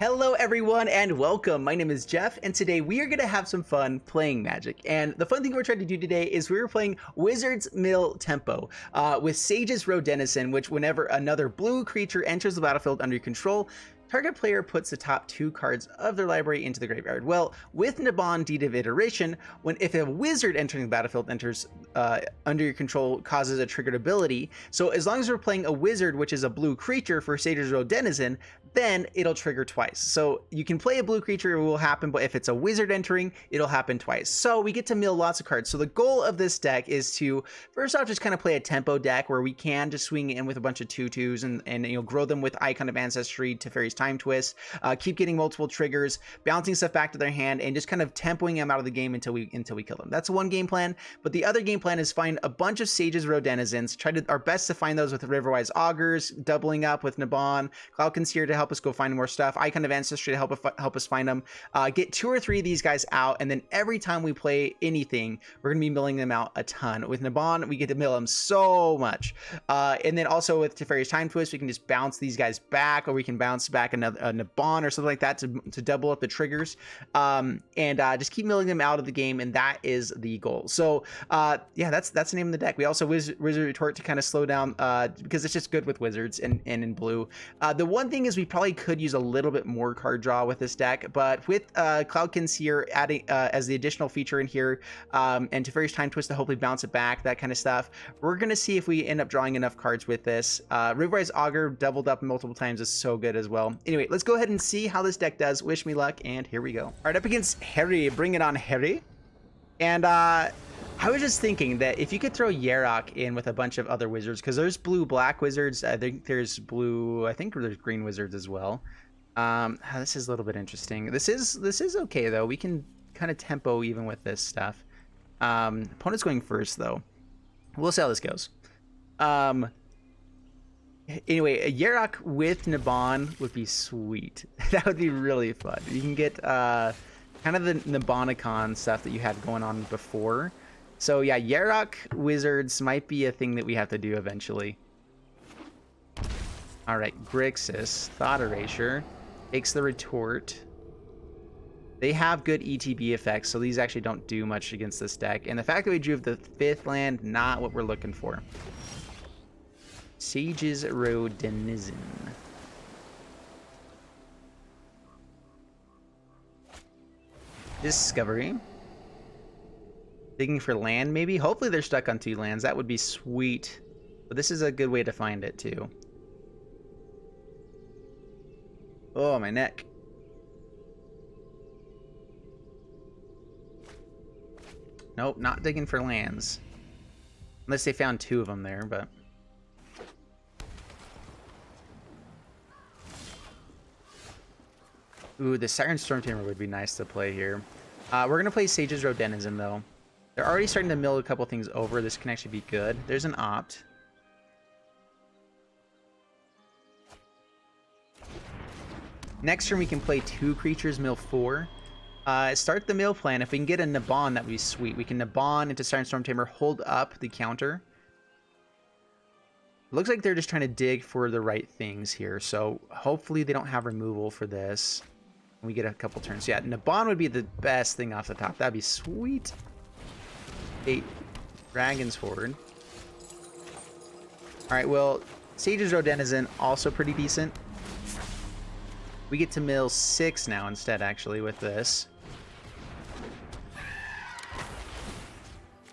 Hello everyone and welcome. My name is Jeff and today we are going to have some fun playing Magic. And the fun thing we're trying to do today is we're playing Wizard's Mill Tempo with Sage's Row Denizen, which whenever another blue creature enters the battlefield under your control, target player puts the top 2 cards of their library into the graveyard. Well, with Naban Deed of Iteration, if a wizard entering the battlefield enters under your control causes a triggered ability, so as long as we're playing a wizard, which is a blue creature for Sage's Row Denizen, then it'll trigger twice. So you can play a blue creature, it will happen, but if it's a wizard entering, it'll happen twice. So we get to mill lots of cards. So the goal of this deck is to, first off, just kind of play a tempo deck where we can just swing in with a bunch of 2/2s and you know, grow them with Icon of Ancestry, Teferi's Time Twist, keep getting multiple triggers, bouncing stuff back to their hand, and just kind of tempoing them out of the game until we kill them. That's one game plan. But the other game plan is find a bunch of Sage's Row Denizens, try our best to find those with Riverwise Augurs, doubling up with Naban, Cloud Concealer to help us go find more stuff, Icon of Ancestry to help us find them, get 2 or 3 of these guys out, and then every time we play anything, we're going to be milling them out a ton. With Naban, we get to mill them so much. And then also with Teferi's Time Twist, we can just bounce these guys back, or we can bounce back a Naban or something like that to double up the triggers, and just keep milling them out of the game, and that is the goal. So yeah, that's the name of the deck. We also Wizard Retort to kind of slow down, because it's just good with wizards and in blue. The one thing is we probably could use a little bit more card draw with this deck, but with Cloud Concealer adding as the additional feature in here, and Teferi's Time Twist to hopefully bounce it back, that kind of stuff, we're gonna see if we end up drawing enough cards with this. Riverwise Augur doubled up multiple times is so good as well. Anyway, let's go ahead and see how this deck does. Wish me luck, and here we go. All right, up against Harry. Bring it on, Harry. And I was just thinking that if you could throw Yarok in with a bunch of other wizards, because there's blue-black wizards, I think there's green wizards as well. This is a little bit interesting. This is okay though. We can kind of tempo even with this stuff. Opponent's going first though. We'll see how this goes. Anyway, a Yarok with Naban would be sweet. That would be really fun. You can get kind of the Nabonicon stuff that you had going on before. So yeah, Yarok wizards might be a thing that we have to do eventually. All right, Grixis, Thought Erasure, takes the Retort. They have good ETB effects, so these actually don't do much against this deck. And the fact that we drew the 5th land, not what we're looking for. Sage's Row Denizen. Discovery. Digging for land, maybe? Hopefully they're stuck on 2 lands. That would be sweet. But this is a good way to find it, too. Oh, my neck. Nope, not digging for lands. Unless they found 2 of them there, but... Ooh, the Siren Stormtamer would be nice to play here. We're going to play Sage's Row Denizen, though. They're already starting to mill a couple things over. This can actually be good. There's an opt. Next turn, we can play 2 creatures, mill 4. Start the mill plan. If we can get a Naban, that would be sweet. We can Naban into Siren Stormtamer, hold up the counter. Looks like they're just trying to dig for the right things here. So hopefully they don't have removal for this. We get a couple turns. Yeah, Naban would be the best thing off the top. That'd be sweet. 8 dragons forward. All right, well, Sage's Row Denizen also pretty decent. We get to mill 6 now instead, actually, with this.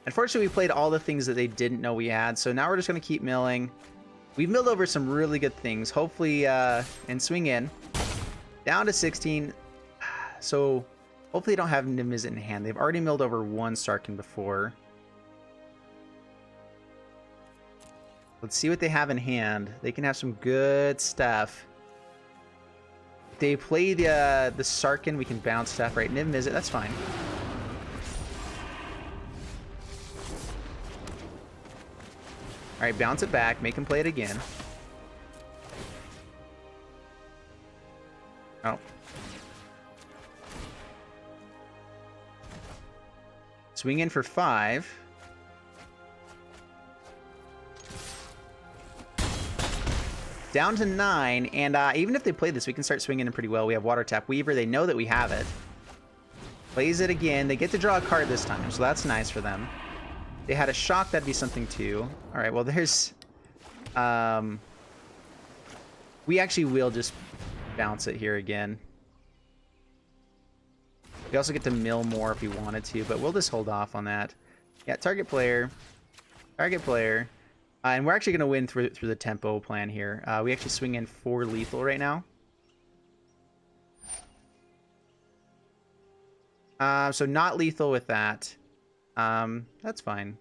Unfortunately, we played all the things that they didn't know we had, so now we're just going to keep milling. We've milled over some really good things, hopefully, and swing in. Down to 16. So hopefully they don't have Emisizzle in hand. They've already milled over 1 Sarkhan before. Let's see what they have in hand. They can have some good stuff. If they play the Sarkhan, we can bounce stuff, right? Emisizzle, that's fine. All right, bounce it back. Make him play it again. Oh. Swing in for 5. Down to 9, and even if they play this, we can start swinging in pretty well. We have Water Tap Weaver. They know that we have it. Plays it again. They get to draw a card this time, so that's nice for them. They had a Shock. That'd be something too. All right, well, there's... we actually will just bounce it here again. We also get to mill more if we wanted to, but we'll just hold off on that. Yeah, target player. Target player. And we're actually going to win through the tempo plan here. We actually swing in 4 lethal right now. So not lethal with that. That's fine.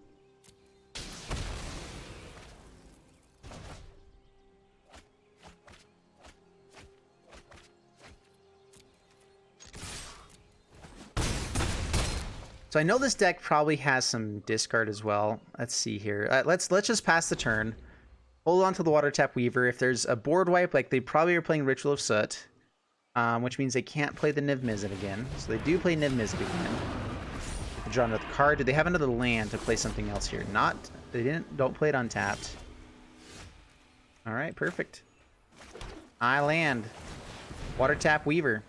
So I know this deck probably has some discard as well. Let's see here. Let's just pass the turn. Hold on to the Water Tap Weaver. If there's a board wipe, like they probably are playing Ritual of Soot, which means they can't play the Niv-Mizzet again. So they do play Niv-Mizzet again. They draw another card. Do they have another land to play something else here? Not. They didn't. Don't play it untapped. All right, perfect. I land. Water Tap Weaver.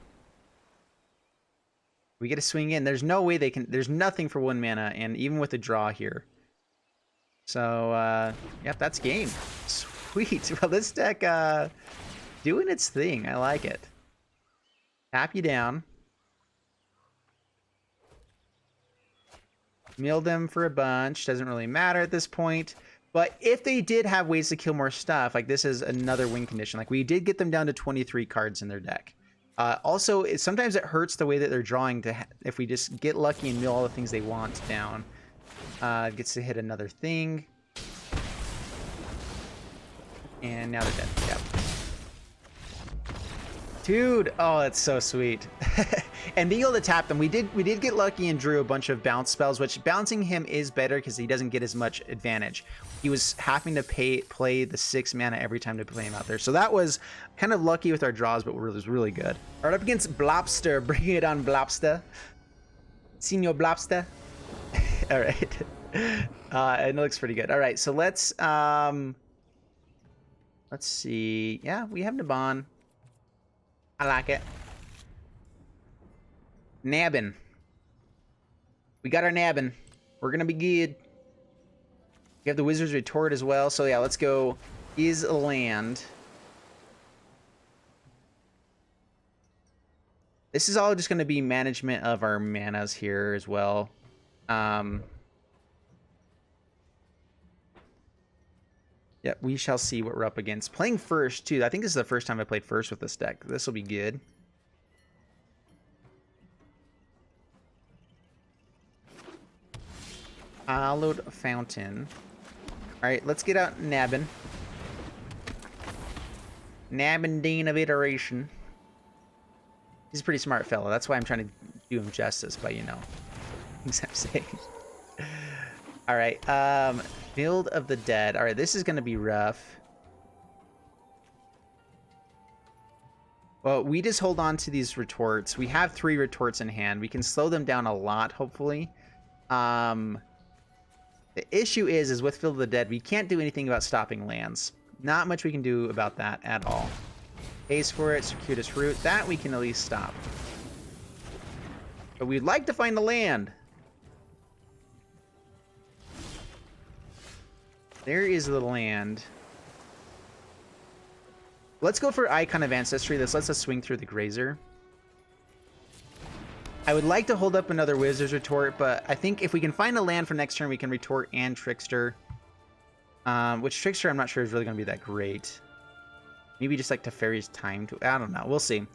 We get to swing in. There's no way they can... There's nothing for 1 mana, and even with a draw here. So, yep, that's game. Sweet. Well, this deck, doing its thing. I like it. Tap you down. Mill them for a bunch. Doesn't really matter at this point. But if they did have ways to kill more stuff, like this is another win condition. Like, we did get them down to 23 cards in their deck. Also, sometimes it hurts the way that they're drawing. If we just get lucky and mill all the things they want down, it gets to hit another thing, and now they're dead. Yep. Dude, oh, that's so sweet. And being able to tap them, we did get lucky and drew a bunch of bounce spells, which bouncing him is better because he doesn't get as much advantage. He was having to play the 6 mana every time to play him out there. So that was kind of lucky with our draws, but it was really good. All right, up against Blobster. Bringing it on, Blobster. Senor Blobster. All right. And it looks pretty good. All right, so let's see. Yeah, we have Naban. I like it. Naban. We got our Naban. We're gonna be good. We have the Wizard's Retort as well. So yeah, let's go. Is a land. This is all just gonna be management of our manas here as well. Yep, we shall see what we're up against. Playing first too. I think this is the first time I played first with this deck. This will be good. Hallowed Fountain. Alright, let's get out Naban. Naban Dean of Iteration. He's a pretty smart fellow. That's why I'm trying to do him justice by, you know, things I'm saying. Alright, Field of the Dead. Alright, this is going to be rough. Well, we just hold on to these retorts. We have 3 retorts in hand. We can slow them down a lot, hopefully. The issue is with Field of the Dead, we can't do anything about stopping lands. Not much we can do about that at all. Pays for it, Circuitous Route. That we can at least stop. But we'd like to find a land. There is the land. Let's go for Icon of Ancestry. This lets us swing through the Grazer. I would like to hold up another Wizard's Retort, but I think if we can find a land for next turn, we can Retort and Trickster. Which Trickster I'm not sure is really going to be that great. Maybe just like Teferi's Time to... I don't know. We'll see.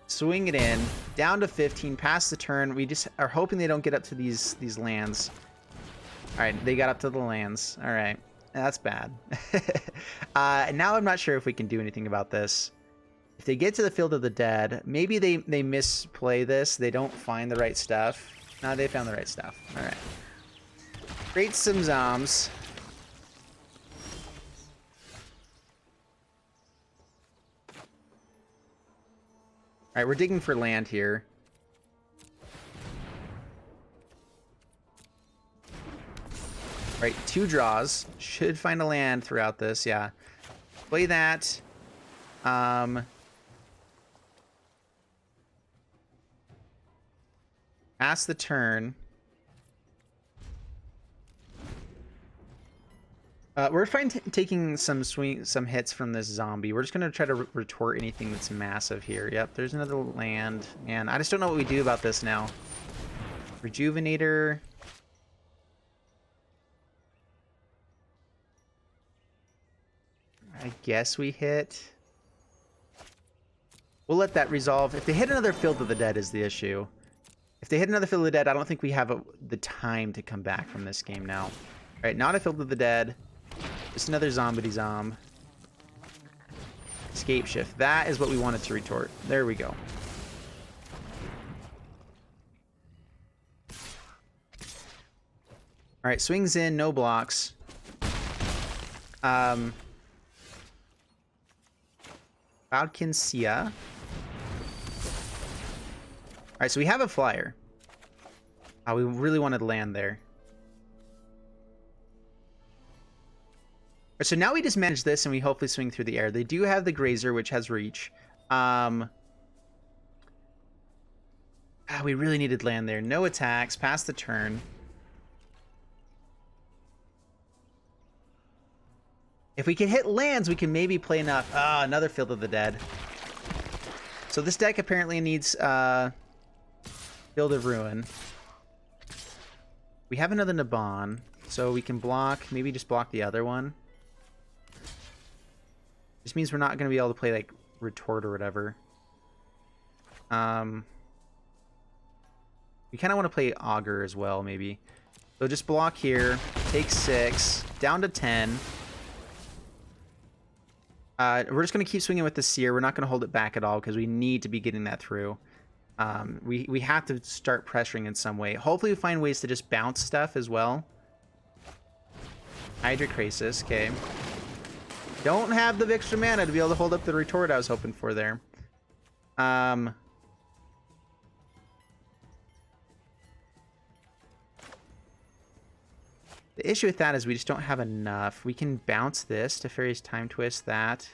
Swing it in. Down to 15. Past the turn. We just are hoping they don't get up to these lands. Alright, they got up to the lands. Alright. That's bad. Now I'm not sure if we can do anything about this. If they get to the Field of the Dead, maybe they misplay this. They don't find the right stuff. No, they found the right stuff. All right. Create some Zoms. All right, we're digging for land here. All right, 2 draws. Should find a land throughout this, yeah. Play that. Pass the turn. We're fine taking some hits from this zombie. We're just gonna try to retort anything that's massive here. Yep, there's another land, and I just don't know what we do about this now. Rejuvenator. I guess we hit. We'll let that resolve. If they hit another Field of the Dead is the issue. If they hit another Field of the Dead, I don't think we have the time to come back from this game now. All right, not a Field of the Dead. Just another zombie-zomb. Escape shift. That is what we wanted to retort. There we go. All right, swings in, no blocks. Falconcia. All right, so we have a flyer. We really wanted to land there. So now we just manage this and we hopefully swing through the air. They do have the Grazer, which has reach. We really needed land there. No attacks. Pass the turn. If we can hit lands, we can maybe play enough. Another Field of the Dead. So this deck apparently needs Field of Ruin. We have another Naban, so we can block. Maybe just block the other one. This means we're not going to be able to play, like, Retort or whatever. We kind of want to play Augur as well, maybe. So just block here. Take 6. Down to 10. We're just going to keep swinging with the Seer. We're not going to hold it back at all because we need to be getting that through. We have to start pressuring in some way. Hopefully we find ways to just bounce stuff as well. Hydra Krasis, okay. Don't have the extra mana to be able to hold up the retort I was hoping for there. The issue with that is we just don't have enough. We can bounce this to Fairy's Time Twist that.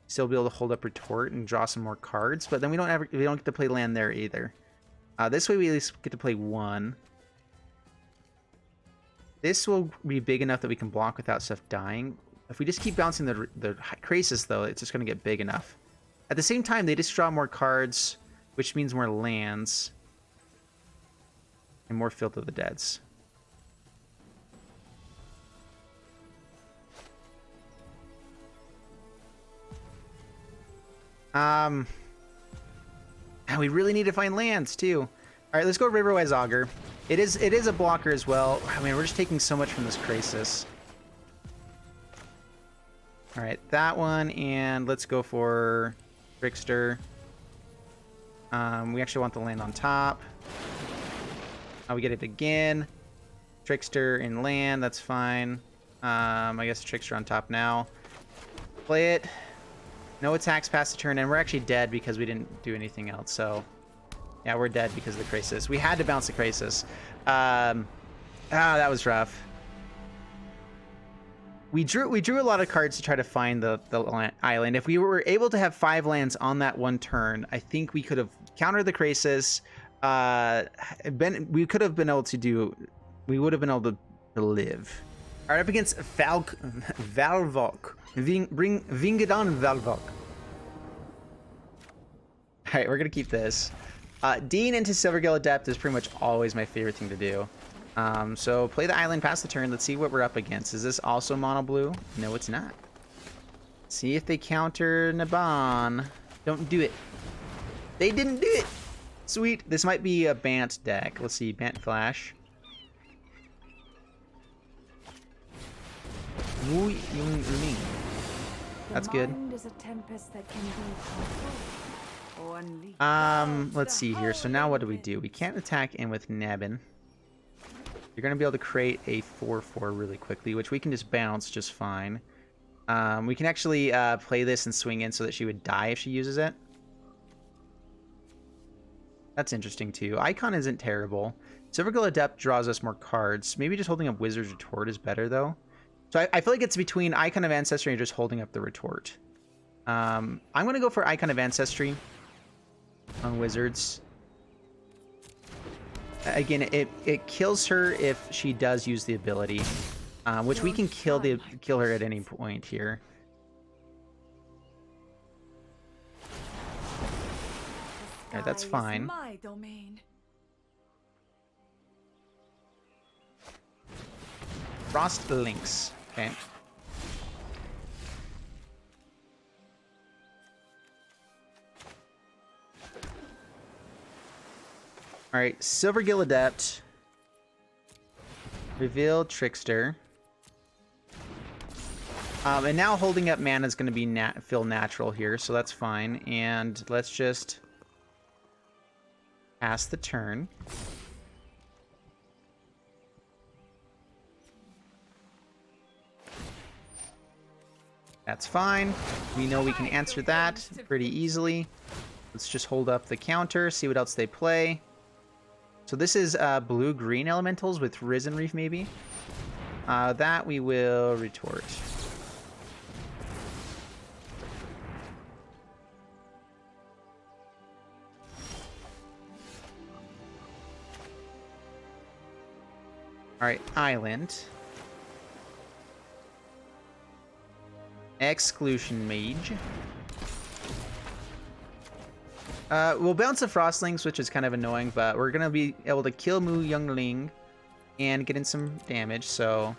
Still be able to hold up retort and draw some more cards, but then we don't get to play land there either. This way we at least get to play one. This will be big enough that we can block without stuff dying. If we just keep bouncing the Krasis, though, it's just going to get big enough. At the same time, they just draw more cards, which means more lands. And more Field of the Deads. And we really need to find lands, too. Alright, let's go Riverwise Augur. It is a blocker as well. I mean, we're just taking so much from this Krasis. Alright, that one, and let's go for Trickster. We actually want the land on top. We get it again. Trickster in land, that's fine. I guess Trickster on top now. Play it. No attacks past the turn, and we're actually dead because we didn't do anything else, so... Yeah, we're dead because of the Krasis. We had to bounce the Krasis. That was rough. We drew a lot of cards to try to find the island. If we were able to have 5 lands on that one turn, I think we could have countered the Krasis. We could have been able to do... We would have been able to live. All right, up against Valvok. Vingadon Valvok. All right, we're going to keep this. Dean into Silvergill Adept is pretty much always my favorite thing to do. So play the island, pass the turn. Let's see what we're up against. Is this also mono blue? No, it's not. See if they counter Naban. Don't do it. They didn't do it. Sweet. This might be a Bant deck. Let's see. Bant Flash. That's good. Let's see here. So now what do? We can't attack in with Naban. You're going to be able to create a 4/4 really quickly, which we can just bounce just fine. We can actually play this and swing in so that she would die if she uses it. That's interesting too. Icon isn't terrible. Silvergill Adept draws us more cards. Maybe just holding up Wizard's Retort is better though. So I feel like it's between Icon of Ancestry and just holding up the Retort. I'm going to go for Icon of Ancestry on Wizards. Again, it kills her if she does use the ability, which we can kill her at any point here. Alright, that's fine. My domain. Frost Lynx. Okay. Alright, Silvergill Adept. Reveal Trickster. And now holding up mana is going to be feel natural here, so that's fine. And let's just pass the turn. That's fine. We know we can answer that pretty easily. Let's just hold up the counter, see what else they play. So this is blue-green elementals with Risen Reef, maybe. That we will retort. Alright, Island. Exclusion Mage. We'll bounce the Frostlings, which is kind of annoying, but we're going to be able to kill Mu Youngling and get in some damage, so...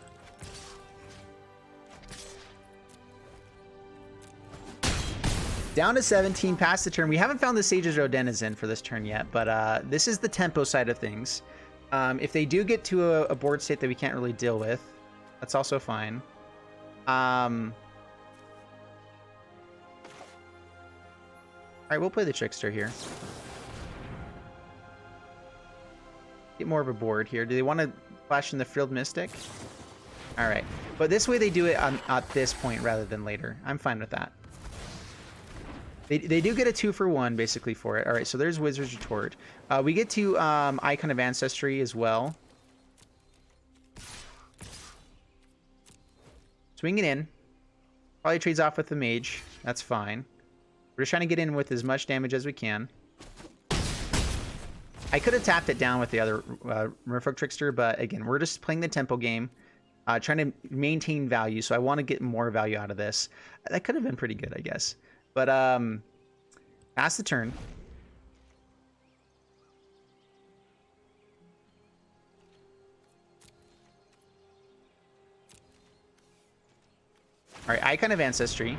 Down to 17, past the turn. We haven't found the Sage's Rodenizen for this turn yet, but this is the tempo side of things. If they do get to a board state that we can't really deal with, that's also fine. Alright, we'll play the Trickster here. Get more of a board here. Do they want to flash in the Frilled Mystic? Alright. But this way they do it at this point rather than later. I'm fine with that. They do get a 2-for-1 basically for it. Alright, so there's Wizard's Retort. We get to Icon of Ancestry as well. Swing it in. Probably trades off with the Mage. That's fine. We're just trying to get in with as much damage as we can. I could have tapped it down with the other Merfolk Trickster, but again, we're just playing the tempo game. Trying to maintain value, so I want to get more value out of this. That could have been pretty good, I guess. But, pass the turn. Alright, Icon of Ancestry.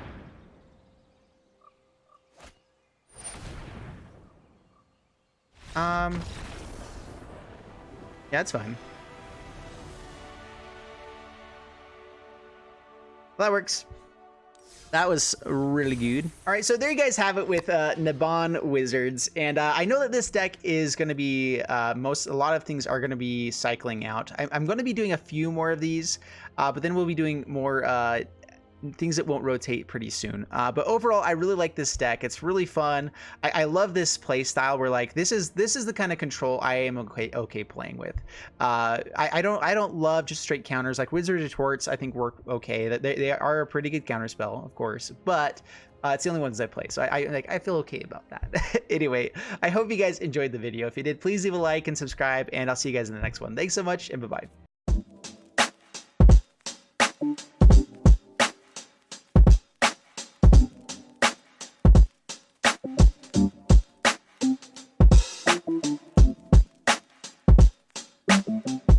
Yeah, it's fine. Well, that works. That was really good. All right, so there you guys have it with Naban Wizards, and I know that this deck is going to be a lot of things are going to be cycling out. I'm going to be doing a few more of these, but then we'll be doing more things that won't rotate pretty soon. But overall, I really like this deck. It's really fun. I love this play style where like this is the kind of control I am okay playing with. I don't love just straight counters. Like Wizard's Retorts I think work okay. They are a pretty good counter spell, of course, but it's the only ones I play, so I feel okay about that. Anyway, I hope you guys enjoyed the video. If you did, please leave a like and subscribe, and I'll see you guys in the next one. Thanks so much, and bye-bye. Thank you.